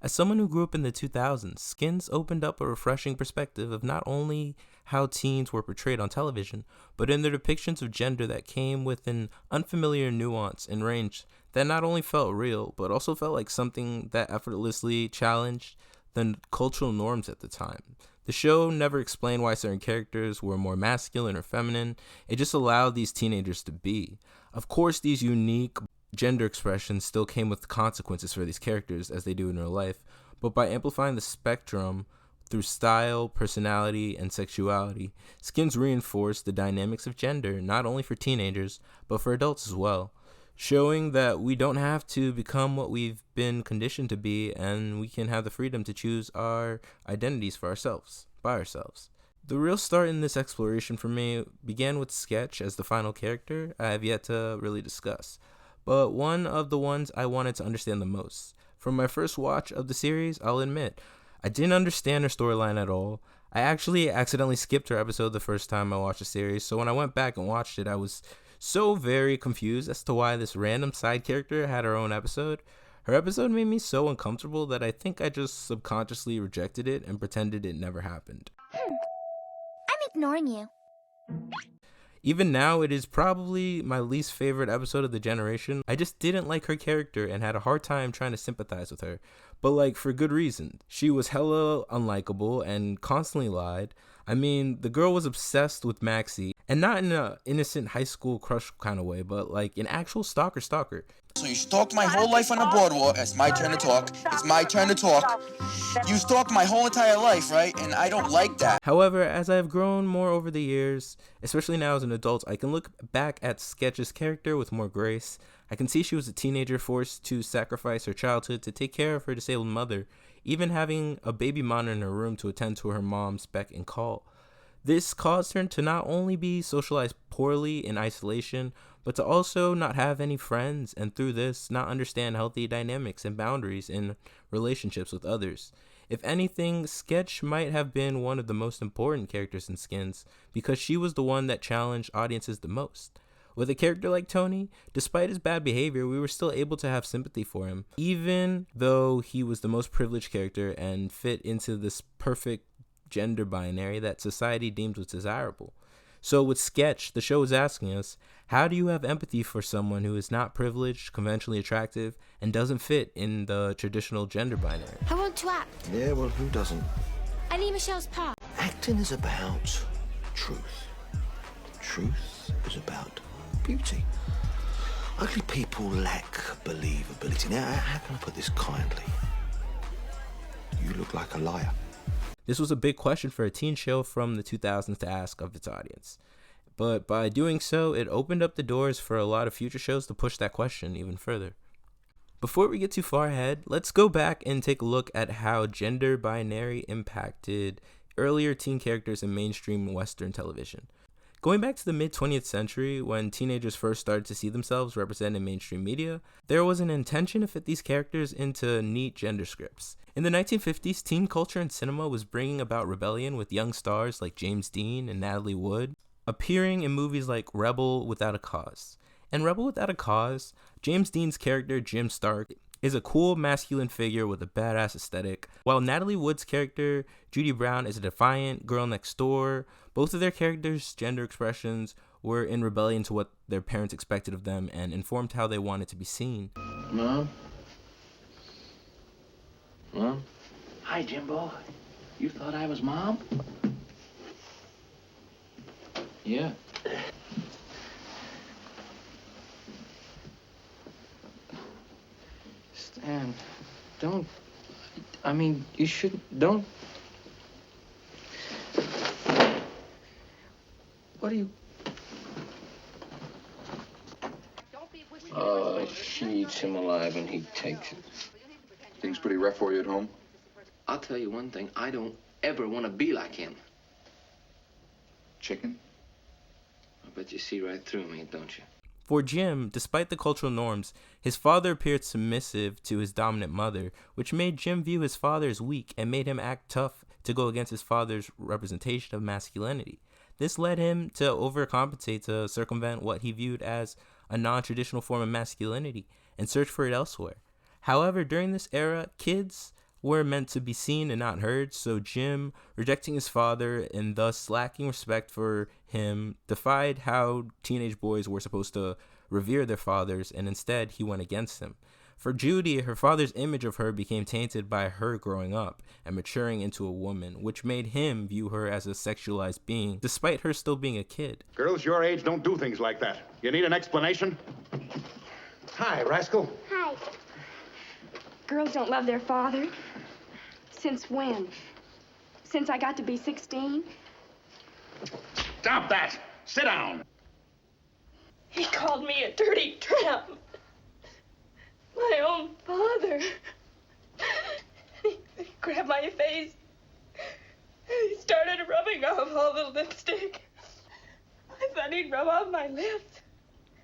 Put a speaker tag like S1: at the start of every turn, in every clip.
S1: As someone who grew up in the 2000s, Skins opened up a refreshing perspective of not only how teens were portrayed on television, but in their depictions of gender that came with an unfamiliar nuance and range that not only felt real, but also felt like something that effortlessly challenged the cultural norms at the time. The show never explained why certain characters were more masculine or feminine. It just allowed these teenagers to be. Of course, these unique gender expressions still came with consequences for these characters as they do in real life, but by amplifying the spectrum through style, personality, and sexuality, Skins reinforced the dynamics of gender not only for teenagers, but for adults as well, showing that we don't have to become what we've been conditioned to be, and we can have the freedom to choose our identities for ourselves, by ourselves. The real start in this exploration for me began with Sketch as the final character I have yet to really discuss, but one of the ones I wanted to understand the most. From my first watch of the series, I'll admit, I didn't understand her storyline at all. I actually accidentally skipped her episode the first time I watched the series, so when I went back and watched it, I was so very confused as to why this random side character had her own episode. Her episode made me so uncomfortable that I think I just subconsciously rejected it and pretended it never happened.
S2: I'm ignoring you.
S1: Even now, it is probably my least favorite episode of The Generation. I just didn't like her character and had a hard time trying to sympathize with her. But like, for good reason. She was hella unlikable and constantly lied. I mean, the girl was obsessed with Maxie, and not in an innocent high school crush kind of way, but like an actual stalker.
S3: So you stalked my whole life on the boardwalk. It's my turn to talk. It's my turn to talk. You stalked my whole entire life, right? And I don't like that.
S1: However, as I have grown more over the years, especially now as an adult, I can look back at Sketch's character with more grace. I can see she was a teenager forced to sacrifice her childhood to take care of her disabled mother, even having a baby monitor in her room to attend to her mom's beck and call. This caused her to not only be socialized poorly in isolation, but to also not have any friends, and through this, not understand healthy dynamics and boundaries in relationships with others. If anything, Sketch might have been one of the most important characters in Skins, because she was the one that challenged audiences the most. With a character like Tony, despite his bad behavior, we were still able to have sympathy for him, even though he was the most privileged character and fit into this perfect gender binary that society deemed was desirable. So with Sketch, the show is asking us, how do you have empathy for someone who is not privileged, conventionally attractive, and doesn't fit in the traditional gender binary?
S2: I want to act.
S4: Yeah, well, who doesn't?
S2: I need Michelle's part.
S4: Acting is about truth. Truth is about beauty. Ugly people lack believability. Now, how can I put this kindly? You look like a liar.
S1: This was a big question for a teen show from the 2000s to ask of its audience. But by doing so, it opened up the doors for a lot of future shows to push that question even further. Before we get too far ahead, let's go back and take a look at how gender binary impacted earlier teen characters in mainstream Western television. Going back to the mid-20th century, when teenagers first started to see themselves represented in mainstream media, there was an intention to fit these characters into neat gender scripts. In the 1950s, teen culture and cinema was bringing about rebellion with young stars like James Dean and Natalie Wood, appearing in movies like Rebel Without a Cause. In Rebel Without a Cause, James Dean's character, Jim Stark, is a cool masculine figure with a badass aesthetic, while Natalie Wood's character, Judy Brown, is a defiant girl next door. Both of their characters' gender expressions were in rebellion to what their parents expected of them and informed how they wanted to be seen.
S5: Mom? Mom? Hi, Jimbo. You thought I was Mom? Yeah. Stan, don't. I mean, you shouldn't. Don't. What are you? She eats him alive and he takes it.
S6: Things pretty rough for you at home?
S5: I'll tell you one thing. I don't ever want to be like him.
S6: Chicken?
S5: I bet you see right through me, don't you?
S1: For Jim, despite the cultural norms, his father appeared submissive to his dominant mother, which made Jim view his father as weak and made him act tough to go against his father's representation of masculinity. This led him to overcompensate to circumvent what he viewed as a non-traditional form of masculinity and search for it elsewhere. However, during this era, kids were meant to be seen and not heard, so Jim, rejecting his father and thus lacking respect for him, defied how teenage boys were supposed to revere their fathers, and instead he went against him. For Judy, her father's image of her became tainted by her growing up and maturing into a woman, which made him view her as a sexualized being, despite her still being a kid.
S7: Girls your age don't do things like that. You need an explanation? Hi, rascal.
S8: Hi. Girls don't love their father. Since when? Since I got to be 16?
S7: Stop that! Sit down!
S8: He called me a dirty tramp. My own father. He grabbed my face. He started rubbing off all the lipstick. I thought he'd rub off my lips.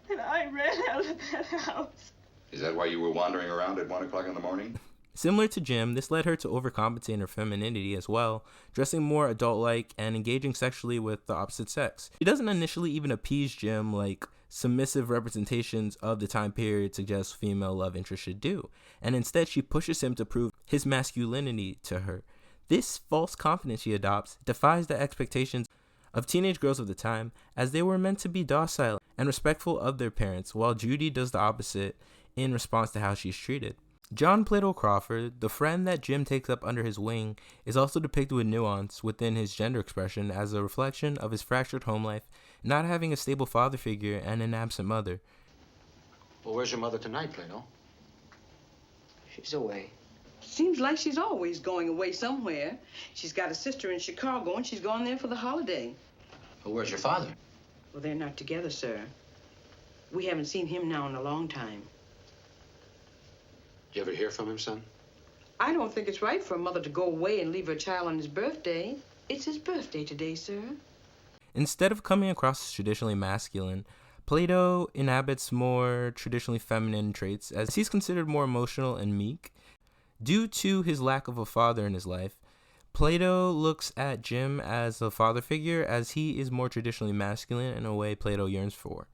S8: And I ran out of that house.
S6: Is that why you were wandering around at 1 o'clock in the morning?
S1: Similar to Jim, this led her to overcompensate in her femininity as well, dressing more adult-like and engaging sexually with the opposite sex. She doesn't initially even appease Jim like submissive representations of the time period suggest female love interest should do, and instead she pushes him to prove his masculinity to her. This false confidence she adopts defies the expectations of teenage girls of the time, as they were meant to be docile and respectful of their parents, while Judy does the opposite in response to how she's treated. John Plato Crawford, the friend that Jim takes up under his wing, is also depicted with nuance within his gender expression as a reflection of his fractured home life, not having a stable father figure and an absent mother.
S5: Well, where's your mother tonight, Plato?
S9: She's away.
S10: Seems like she's always going away somewhere. She's got a sister in Chicago, and she's gone there for the holiday.
S5: Well, where's your father?
S10: Well, they're not together, sir. We haven't seen him now in a long time.
S5: You ever hear from him, son?
S10: I don't think it's right for a mother to go away and leave her child on his birthday. It's his birthday today, sir.
S1: Instead of coming across as traditionally masculine, Plato inhabits more traditionally feminine traits, as he's considered more emotional and meek. Due to his lack of a father in his life, Plato looks at Jim as a father figure, as he is more traditionally masculine in a way Plato yearns for.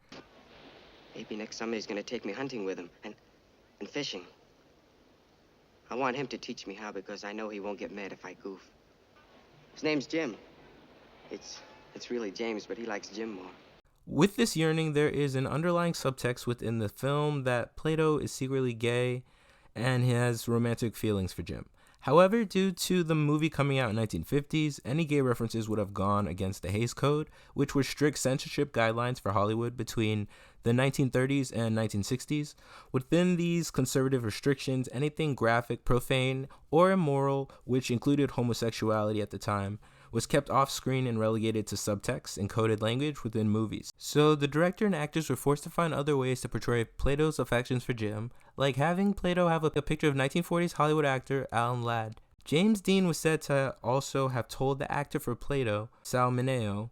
S9: Maybe next summer he's gonna take me hunting with him and fishing. I want him to teach me how, because I know he won't get mad if I goof. His name's Jim. It's really James, but he likes Jim more.
S1: With this yearning, there is an underlying subtext within the film that Plato is secretly gay and he has romantic feelings for Jim. However, due to the movie coming out in the 1950s, any gay references would have gone against the Hays Code, which were strict censorship guidelines for Hollywood between the 1930s and 1960s. Within these conservative restrictions, anything graphic, profane, or immoral, which included homosexuality at the time, was kept off screen and relegated to subtext and coded language within movies. So the director and actors were forced to find other ways to portray Plato's affections for Jim, like having Plato have a picture of 1940s Hollywood actor Alan Ladd. James Dean was said to also have told the actor for Plato, Sal Mineo,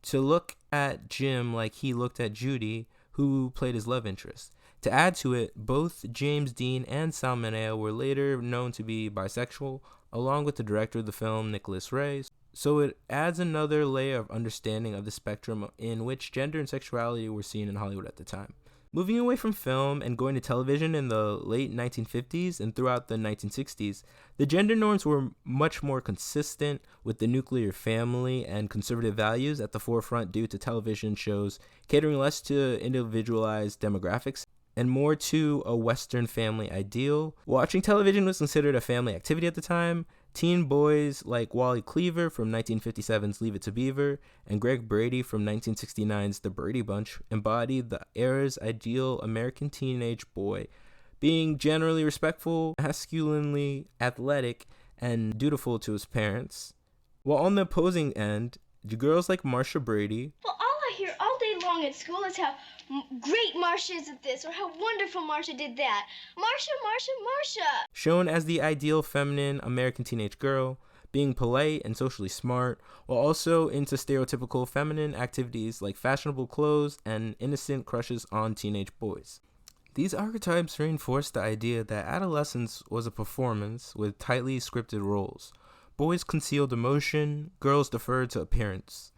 S1: to look at Jim like he looked at Judy, who played his love interest. To add to it, both James Dean and Sal Mineo were later known to be bisexual, along with the director of the film, Nicholas Ray. So it adds another layer of understanding of the spectrum in which gender and sexuality were seen in Hollywood at the time. Moving away from film and going to television in the late 1950s and throughout the 1960s, the gender norms were much more consistent, with the nuclear family and conservative values at the forefront due to television shows catering less to individualized demographics and more to a Western family ideal. Watching television was considered a family activity at the time. Teen boys like Wally Cleaver from 1957's Leave It to Beaver and Greg Brady from 1969's The Brady Bunch embodied the era's ideal American teenage boy, being generally respectful, masculinely athletic, and dutiful to his parents. While on the opposing end, girls like Marcia Brady,
S2: Well, all I hear all day long at school is how great Marcia is at this, or how wonderful Marcia did that. Marcia, Marcia, Marcia!
S1: shown as the ideal feminine American teenage girl, being polite and socially smart, while also into stereotypical feminine activities like fashionable clothes and innocent crushes on teenage boys. These archetypes reinforce the idea that adolescence was a performance with tightly scripted roles. Boys concealed emotion, girls deferred to appearance.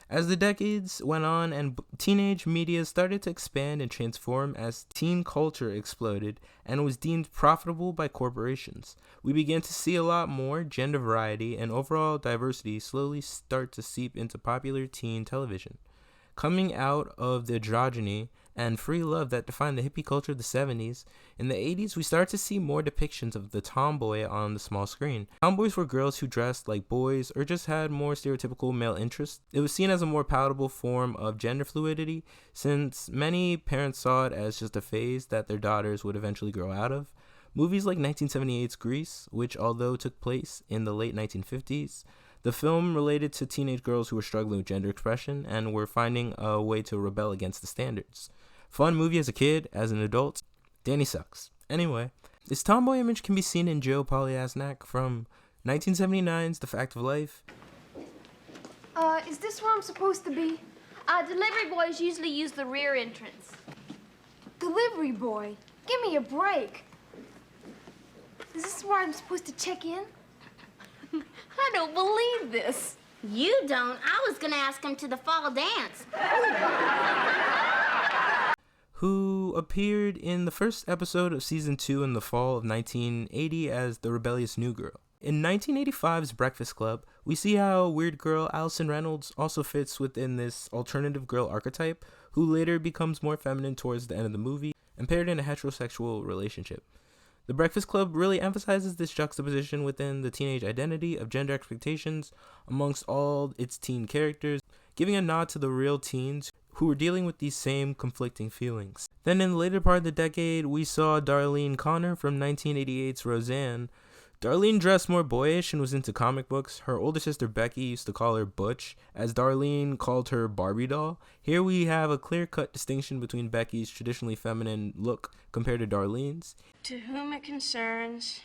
S1: As the decades went on and teenage media started to expand and transform as teen culture exploded and was deemed profitable by corporations, we began to see a lot more gender variety and overall diversity slowly start to seep into popular teen television. Coming out of the androgyny and free love that defined the hippie culture of the 70s, in the 80s we started to see more depictions of the tomboy on the small screen. Tomboys were girls who dressed like boys or just had more stereotypical male interests. It was seen as a more palatable form of gender fluidity, since many parents saw it as just a phase that their daughters would eventually grow out of. Movies like 1978's Grease, which although took place in the late 1950s, the film related to teenage girls who were struggling with gender expression and were finding a way to rebel against the standards. Fun movie as a kid, as an adult, Danny sucks. Anyway, this tomboy image can be seen in Joe Polniaczek from 1979's The Fact of Life.
S2: Is this where I'm supposed to be?
S11: Delivery boys usually use the rear entrance.
S2: Delivery boy? Give me a break. Is this where I'm supposed to check in?
S11: I don't believe this. You don't? I was gonna ask him to the fall dance.
S1: Who appeared in the first episode of season 2 in the fall of 1980 as the rebellious new girl. In 1985's Breakfast Club, we see how weird girl Allison Reynolds also fits within this alternative girl archetype, who later becomes more feminine towards the end of the movie and paired in a heterosexual relationship. The Breakfast Club really emphasizes this juxtaposition within the teenage identity of gender expectations amongst all its teen characters, giving a nod to the real teens who were dealing with these same conflicting feelings. Then in the later part of the decade, we saw Darlene Connor from 1988's Roseanne. Darlene dressed more boyish and was into comic books. Her older sister Becky used to call her Butch, as Darlene called her Barbie doll. Here we have a clear-cut distinction between Becky's traditionally feminine look compared to Darlene's.
S12: To whom it concerns,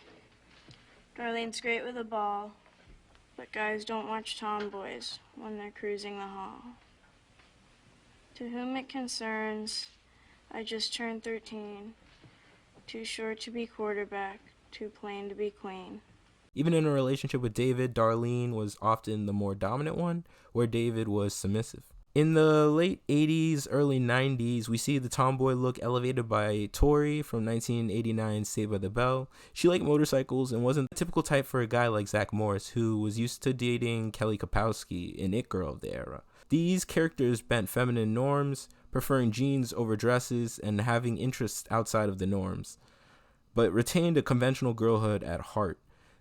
S12: Darlene's great with a ball, but guys don't watch tomboys when they're cruising the hall. To whom it concerns, I just turned 13, too short to be quarterback, too plain to be queen.
S1: Even in a relationship with David, Darlene was often the more dominant one, where David was submissive. In the late 80s, early 90s, we see the tomboy look elevated by Tori from 1989's Saved by the Bell. She liked motorcycles and wasn't the typical type for a guy like Zach Morris, who was used to dating Kelly Kapowski, an it girl of the era. These characters bent feminine norms, preferring jeans over dresses and having interests outside of the norms, but retained a conventional girlhood at heart.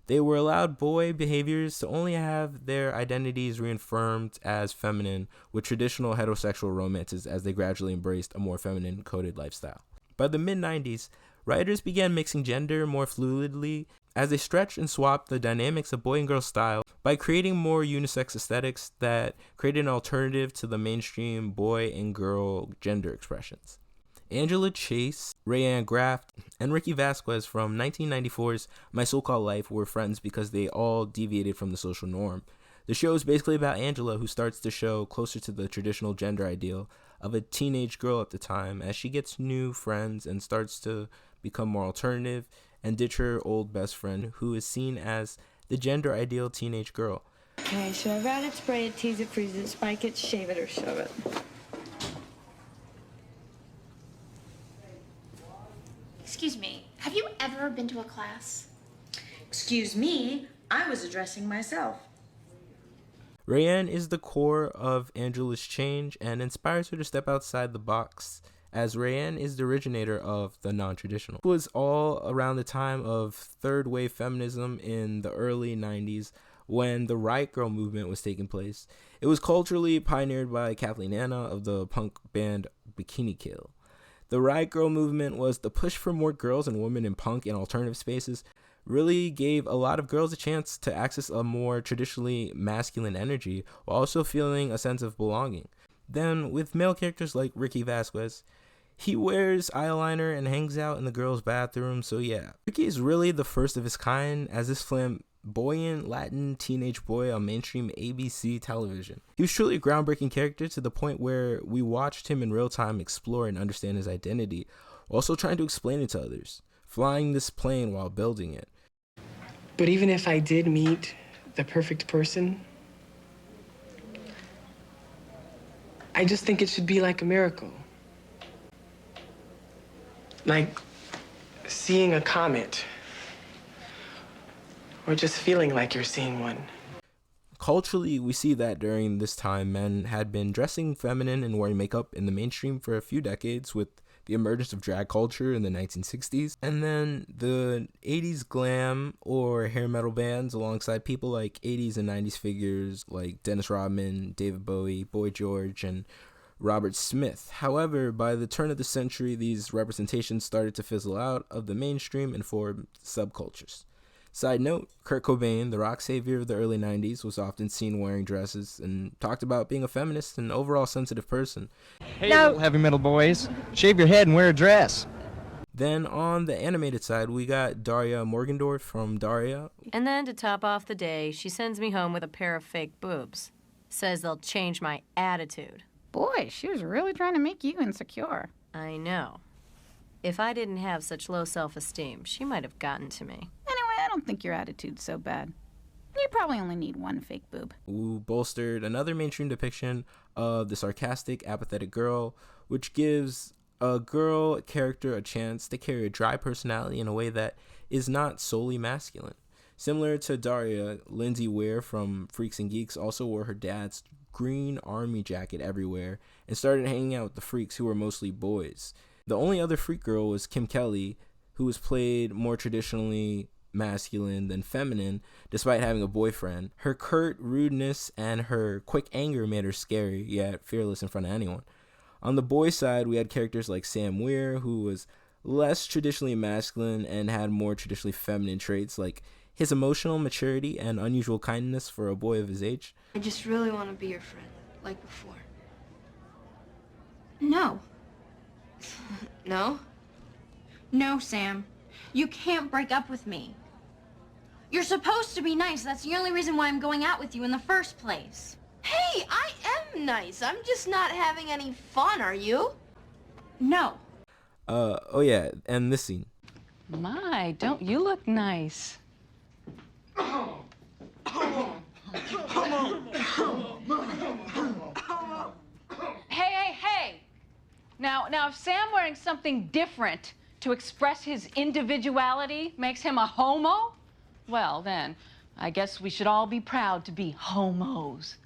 S1: They were allowed boy behaviors to only have their identities reaffirmed as feminine with traditional heterosexual romances as they gradually embraced a more feminine-coded lifestyle. By the mid-90s, writers began mixing gender more fluidly as they stretched and swapped the dynamics of boy and girl style by creating more unisex aesthetics that created an alternative to the mainstream boy and girl gender expressions. Angela Chase, Rayanne Graff, and Enrique Vasquez from 1994's My So-Called Life were friends because they all deviated from the social norm. The show is basically about Angela, who starts the show closer to the traditional gender ideal of a teenage girl at the time as she gets new friends and starts to become more alternative and ditch her old best friend, who is seen as the gender ideal teenage girl.
S8: Okay, so I round it, spray it, tease it, freeze it, spike it, shave it, or shove it.
S11: Excuse me, have you ever been to a class?
S13: Excuse me, I was addressing myself.
S1: Rayanne is the core of Angela's change and inspires her to step outside the box, as Rayanne is the originator of the non-traditional. It was all around the time of third wave feminism in the early 90s when the Riot Girl movement was taking place. It was culturally pioneered by Kathleen Hanna of the punk band Bikini Kill. The Riot Girl movement was the push for more girls and women in punk and alternative spaces, really gave a lot of girls a chance to access a more traditionally masculine energy while also feeling a sense of belonging. Then, with male characters like Ricky Vasquez, he wears eyeliner and hangs out in the girls' bathroom, so yeah. Ricky is really the first of his kind as this flamboyant Latin teenage boy on mainstream ABC television. He was truly a groundbreaking character to the point where we watched him in real time explore and understand his identity, also trying to explain it to others, flying this plane while building it.
S14: But even if I did meet the perfect person, I just think it should be like a miracle. Like seeing a comet. Or just feeling like you're seeing one.
S1: Culturally, we see that during this time, men had been dressing feminine and wearing makeup in the mainstream for a few decades, with the emergence of drag culture in the 1960s, and then the 80s glam or hair metal bands alongside people like 80s and 90s figures like Dennis Rodman, David Bowie, Boy George, and Robert Smith. However, by the turn of the century, these representations started to fizzle out of the mainstream and form subcultures. Side note, Kurt Cobain, the rock savior of the early 90s, was often seen wearing dresses and talked about being a feminist and overall sensitive person.
S15: Hey, little heavy metal boys, shave your head and wear a dress.
S1: Then on the animated side, we got Daria Morgendorf from Daria.
S16: And then to top off the day, she sends me home with a pair of fake boobs. Says they'll change my attitude.
S17: Boy, she was really trying to make you insecure.
S16: I know. If I didn't have such low self-esteem, she might have gotten to me.
S17: I don't think your attitude's so bad. You probably only need one fake boob.
S1: Who bolstered another mainstream depiction of the sarcastic, apathetic girl, which gives a girl character a chance to carry a dry personality in a way that is not solely masculine. Similar to Daria, Lindsay Weir from Freaks and Geeks also wore her dad's green army jacket everywhere and started hanging out with the freaks who were mostly boys. The only other freak girl was Kim Kelly, who was played more traditionally masculine than feminine despite having a boyfriend. Her curt rudeness and her quick anger made her scary yet fearless in front of anyone. On the boy side, we had characters like Sam Weir, who was less traditionally masculine and had more traditionally feminine traits like his emotional maturity and unusual kindness for a boy of his age.
S2: I just really want to be your friend, like before.
S13: No.
S2: No?
S13: No, Sam. You can't break up with me. You're supposed to be nice. That's the only reason why I'm going out with you in the first place.
S2: Hey, I am nice. I'm just not having any fun, are you?
S13: No.
S1: Oh yeah, and this scene.
S18: My, don't you look nice? Hey. Now, if Sam wearing something different to express his individuality makes him a homo, well then, I guess we should all be proud to be homos.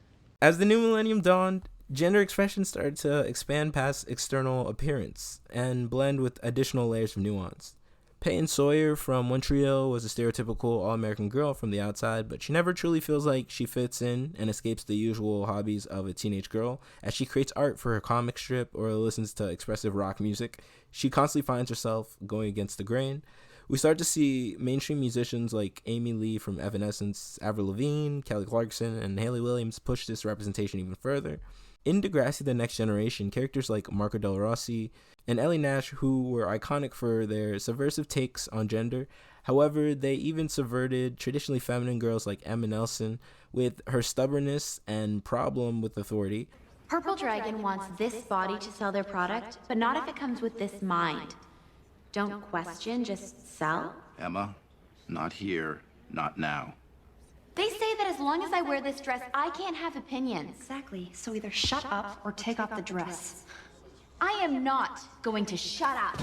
S1: As the new millennium dawned, gender expression started to expand past external appearance and blend with additional layers of nuance. Peyton Sawyer from One Tree Hill was a stereotypical all-American girl from the outside, but she never truly feels like she fits in and escapes the usual hobbies of a teenage girl. As she creates art for her comic strip or listens to expressive rock music, she constantly finds herself going against the grain. We start to see mainstream musicians like Amy Lee from Evanescence, Avril Lavigne, Kelly Clarkson, and Hayley Williams push this representation even further. In Degrassi: The Next Generation, characters like Marco Del Rossi and Ellie Nash, who were iconic for their subversive takes on gender. However, they even subverted traditionally feminine girls like Emma Nelson with her stubbornness and problem with authority.
S19: Purple Dragon wants this body to sell their product, but not if it comes with this mind. Don't question, just sell.
S6: Emma, not here, not now.
S19: They say that as long as I wear this dress, I can't have opinions.
S13: Exactly. So either shut up or take off the dress.
S19: I am not going to shut up.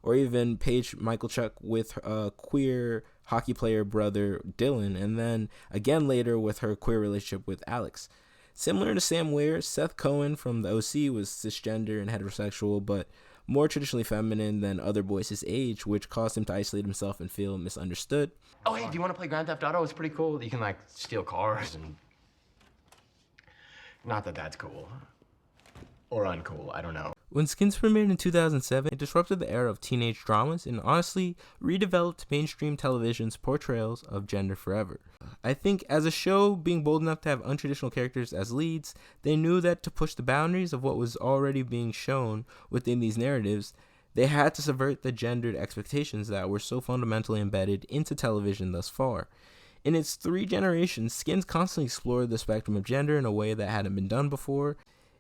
S1: Or even Paige Michalchuk with a queer hockey player brother Dylan, and then again later with her queer relationship with Alex. Similar to Sam Weir, Seth Cohen from The OC was cisgender and heterosexual, but more traditionally feminine than other boys his age, which caused him to isolate himself and feel misunderstood.
S5: Oh, hey, do you want to play Grand Theft Auto? It's pretty cool. You can, like, steal cars and... Not that that's cool. Or uncool, I don't know.
S1: When Skins premiered in 2007, it disrupted the era of teenage dramas and honestly redeveloped mainstream television's portrayals of gender forever. I think as a show being bold enough to have untraditional characters as leads, they knew that to push the boundaries of what was already being shown within these narratives, they had to subvert the gendered expectations that were so fundamentally embedded into television thus far. In its 3 generations, Skins constantly explored the spectrum of gender in a way that hadn't been done before.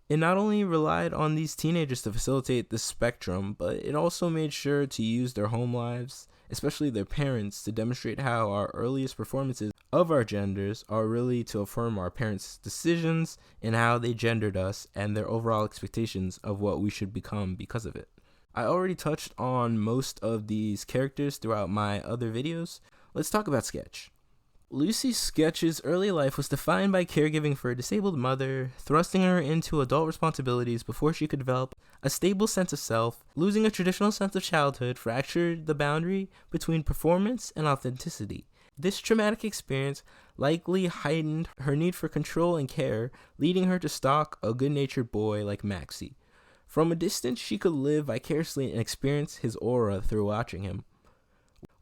S1: It not only relied on these teenagers to facilitate this spectrum, but it also made sure to use their home lives especially their parents, to demonstrate how our earliest performances of our genders are really to affirm our parents' decisions and how they gendered us and their overall expectations of what we should become because of it. I already touched on most of these characters throughout my other videos. Let's talk about Sketch. Lucy Sketch's early life was defined by caregiving for a disabled mother, thrusting her into adult responsibilities before she could develop a stable sense of self. Losing a traditional sense of childhood fractured the boundary between performance and authenticity. This traumatic experience likely heightened her need for control and care, leading her to stalk a good-natured boy like Maxie. From a distance, she could live vicariously and experience his aura through watching him,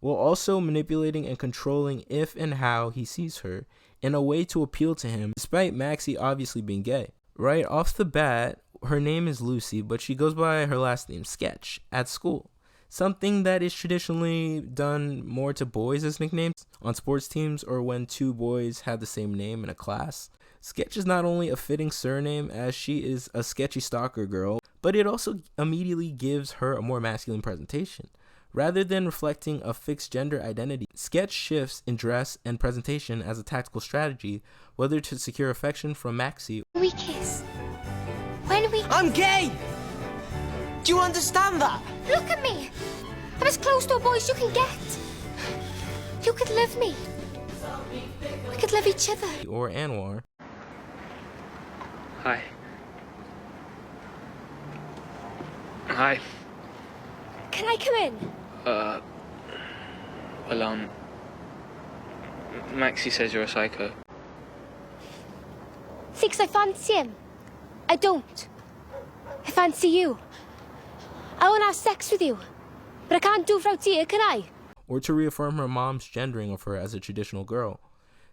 S1: while also manipulating and controlling if and how he sees her in a way to appeal to him, despite Maxie obviously being gay. Right off the bat, her name is Lucy, but she goes by her last name, Sketch, at school. Something that is traditionally done more to boys as nicknames on sports teams or when two boys have the same name in a class. Sketch is not only a fitting surname as she is a sketchy stalker girl, but it also immediately gives her a more masculine presentation. Rather than reflecting a fixed gender identity, Sketch shifts in dress and presentation as a tactical strategy, whether to secure affection from Maxie.
S2: We kiss. When we...
S20: I'm gay! Do you understand that?
S2: Look at me! I'm as close to a boy as you can get. You could love me. We could love each other.
S1: Or Anwar.
S14: Hi. Hi.
S2: Can I come in?
S14: Well, Maxie says you're a psycho.
S2: Thinks I fancy him. I don't. I fancy you. I want to have sex with you. But I can't do it without you, can I?
S1: Or to reaffirm her mom's gendering of her as a traditional girl.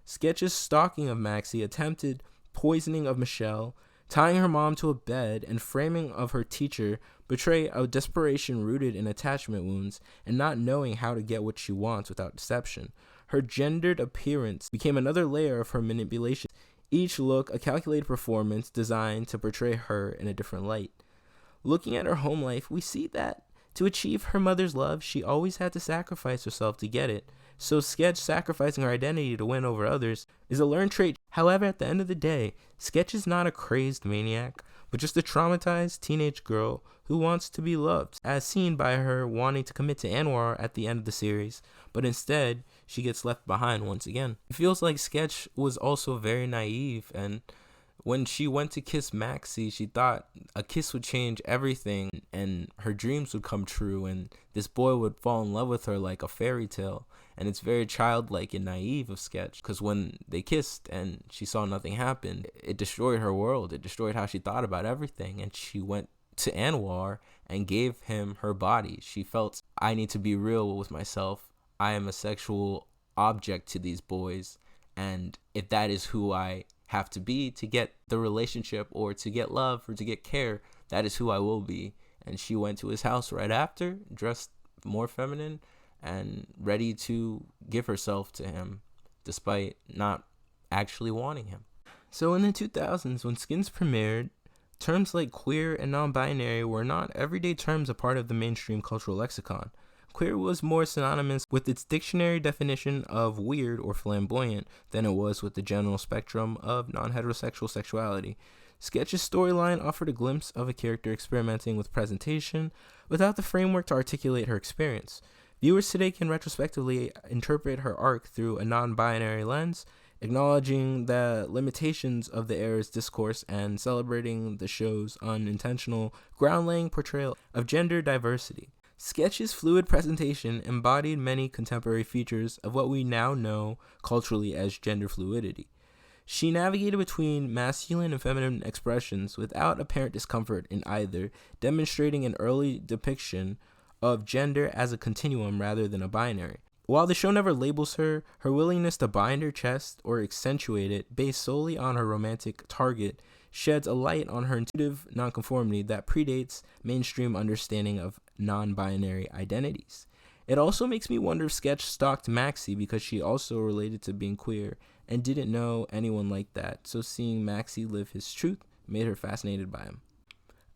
S1: Sketch's stalking of Maxie, attempted poisoning of Michelle, tying her mom to a bed, and framing of her teacher betray a desperation rooted in attachment wounds and not knowing how to get what she wants without deception. Her gendered appearance became another layer of her manipulation, each look a calculated performance designed to portray her in a different light. Looking at her home life, we see that to achieve her mother's love, she always had to sacrifice herself to get it. So Sketch sacrificing her identity to win over others is a learned trait. However, at the end of the day, Sketch is not a crazed maniac, but just a traumatized teenage girl who wants to be loved, as seen by her wanting to commit to Anwar at the end of the series, but instead, she gets left behind once again. It feels like Sketch was also very naive, and when she went to kiss Maxie, she thought a kiss would change everything and her dreams would come true and this boy would fall in love with her like a fairy tale. And it's very childlike and naive of Sketch, because when they kissed and she saw nothing happen, it destroyed her world. It destroyed how she thought about everything. And she went to Anwar and gave him her body. She felt, I need to be real with myself. I am a sexual object to these boys. And if that is who I have to be to get the relationship or to get love or to get care, that is who I will be. And she went to his house right after, dressed more feminine and ready to give herself to him despite not actually wanting him. So in the 2000s, when Skins premiered, terms like queer and non-binary were not everyday terms a part of the mainstream cultural lexicon. Queer was more synonymous with its dictionary definition of weird or flamboyant than it was with the general spectrum of non-heterosexual sexuality. Sketch's storyline offered a glimpse of a character experimenting with presentation without the framework to articulate her experience. Viewers today can retrospectively interpret her arc through a non-binary lens, acknowledging the limitations of the era's discourse and celebrating the show's unintentional, ground-laying portrayal of gender diversity. Sketch's fluid presentation embodied many contemporary features of what we now know culturally as gender fluidity. She navigated between masculine and feminine expressions without apparent discomfort in either, demonstrating an early depiction of gender as a continuum rather than a binary. While the show never labels her, her willingness to bind her chest or accentuate it based solely on her romantic target sheds a light on her intuitive nonconformity that predates mainstream understanding of non-binary identities. It also makes me wonder if Sketch stalked Maxie because she also related to being queer and didn't know anyone like that, so seeing Maxie live his truth made her fascinated by him.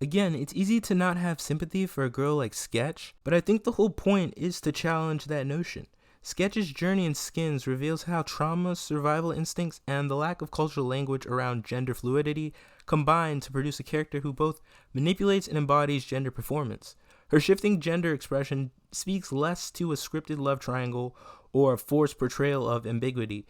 S1: Again, it's easy to not have sympathy for a girl like Sketch, but I think the whole point is to challenge that notion. Sketch's journey in Skins reveals how trauma, survival instincts, and the lack of cultural language around gender fluidity combine to produce a character who both manipulates and embodies gender performance. Her shifting gender expression speaks less to a scripted love triangle or a forced portrayal of ambiguity,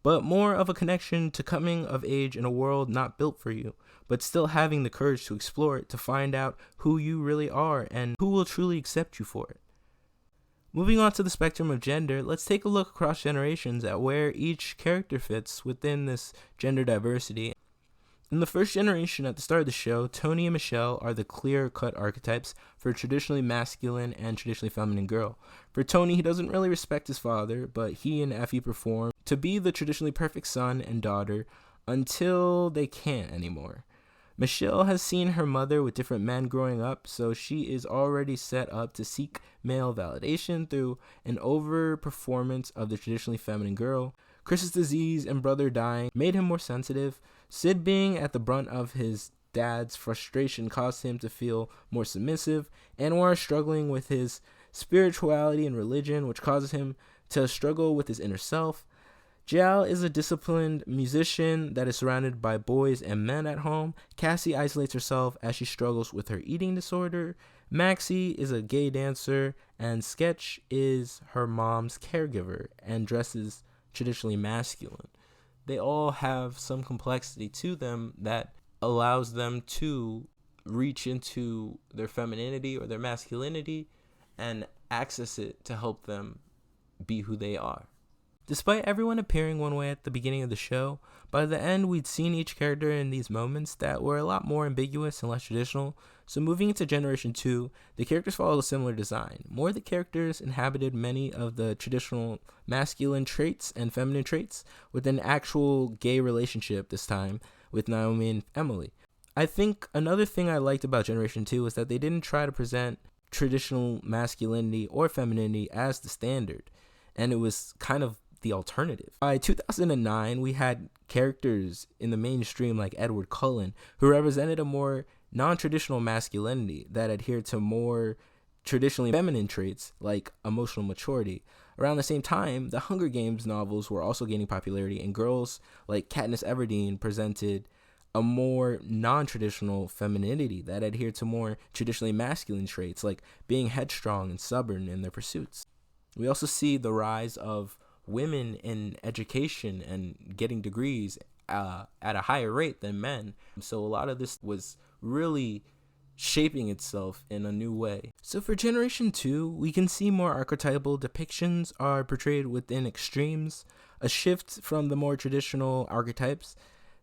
S1: but more of a connection to coming of age in a world not built for you, but still having the courage to explore it to find out who you really are and who will truly accept you for it. Moving on to the spectrum of gender, let's take a look across generations at where each character fits within this gender diversity. In the first generation at the start of the show, Tony and Michelle are the clear-cut archetypes for a traditionally masculine and traditionally feminine girl. For Tony, he doesn't really respect his father, but he and Effie perform to be the traditionally perfect son and daughter until they can't anymore. Michelle has seen her mother with different men growing up, so she is already set up to seek male validation through an overperformance of the traditionally feminine girl. Chris's disease and brother dying made him more sensitive. Sid being at the brunt of his dad's frustration caused him to feel more submissive. Anwar struggling with his spirituality and religion, which causes him to struggle with his inner self. Jal is a disciplined musician that is surrounded by boys and men at home. Cassie isolates herself as she struggles with her eating disorder. Maxie is a gay dancer, and Sketch is her mom's caregiver and dresses traditionally masculine. They all have some complexity to them that allows them to reach into their femininity or their masculinity and access it to help them be who they are. Despite everyone appearing one way at the beginning of the show, by the end we'd seen each character in these moments that were a lot more ambiguous and less traditional. So moving into Generation 2, the characters followed a similar design. More of the characters inhabited many of the traditional masculine traits and feminine traits, with an actual gay relationship this time with Naomi and Emily. I think another thing I liked about Generation 2 was that they didn't try to present traditional masculinity or femininity as the standard, and it was kind of the alternative. By 2009, we had characters in the mainstream like Edward Cullen, who represented a more non-traditional masculinity that adhered to more traditionally feminine traits like emotional maturity. Around the same time, the Hunger Games novels were also gaining popularity, and girls like Katniss Everdeen presented a more non-traditional femininity that adhered to more traditionally masculine traits like being headstrong and stubborn in their pursuits. We also see the rise of women in education and getting degrees at a higher rate than men. So a lot of this was really shaping itself in a new way. So for Generation 2, we can see more archetypal depictions are portrayed within extremes, a shift from the more traditional archetypes.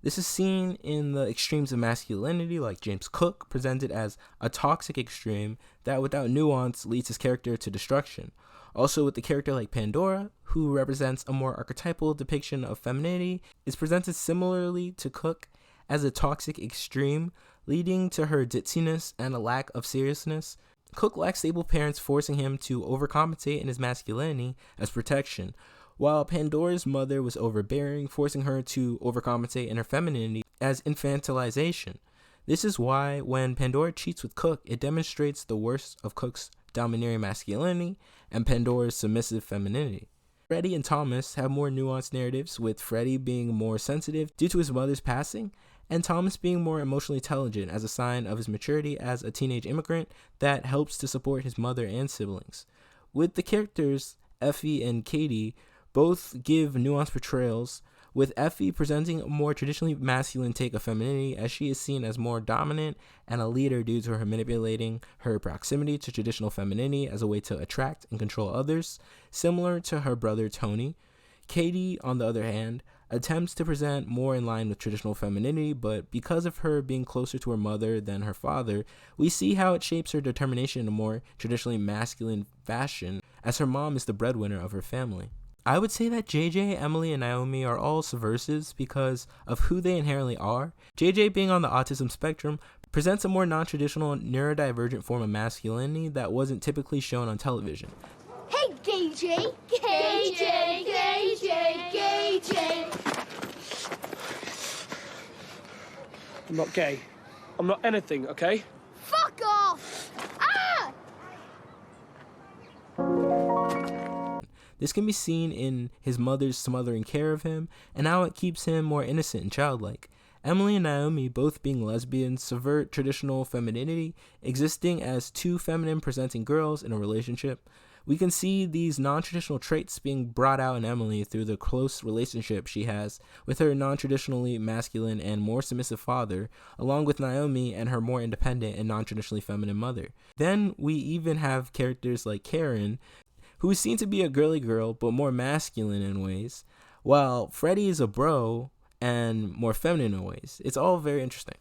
S1: This is seen in the extremes of masculinity, like James Cook, presented as a toxic extreme that without nuance leads his character to destruction. Also with the character like Pandora, who represents a more archetypal depiction of femininity, is presented similarly to Cook as a toxic extreme, leading to her ditziness and a lack of seriousness. Cook lacks stable parents, forcing him to overcompensate in his masculinity as protection, while Pandora's mother was overbearing, forcing her to overcompensate in her femininity as infantilization. This is why when Pandora cheats with Cook, it demonstrates the worst of Cook's domineering masculinity and Pandora's submissive femininity. Freddie and Thomas have more nuanced narratives, with Freddie being more sensitive due to his mother's passing, and Thomas being more emotionally intelligent as a sign of his maturity as a teenage immigrant that helps to support his mother and siblings. With the characters, Effie and Katie both give nuanced portrayals, with Effie presenting a more traditionally masculine take of femininity as she is seen as more dominant and a leader due to her manipulating her proximity to traditional femininity as a way to attract and control others, similar to her brother Tony. Katie, on the other hand, attempts to present more in line with traditional femininity, but because of her being closer to her mother than her father, we see how it shapes her determination in a more traditionally masculine fashion, as her mom is the breadwinner of her family. I would say that JJ, Emily, and Naomi are all subversives because of who they inherently are. JJ, being on the autism spectrum, presents a more non-traditional neurodivergent form of masculinity that wasn't typically shown on television.
S2: Hey, KJ! KJ! KJ! KJ!
S21: I'm not gay. I'm not anything, okay?
S2: Fuck off! Ah!
S1: This can be seen in his mother's smothering care of him, and how it keeps him more innocent and childlike. Emily and Naomi, both being lesbians, subvert traditional femininity, existing as two feminine presenting girls in a relationship. We can see these non-traditional traits being brought out in Emily through the close relationship she has with her non-traditionally masculine and more submissive father, along with Naomi and her more independent and non-traditionally feminine mother. Then we even have characters like Karen, who is seen to be a girly girl but more masculine in ways, while Freddie is a bro and more feminine in ways. It's all very interesting.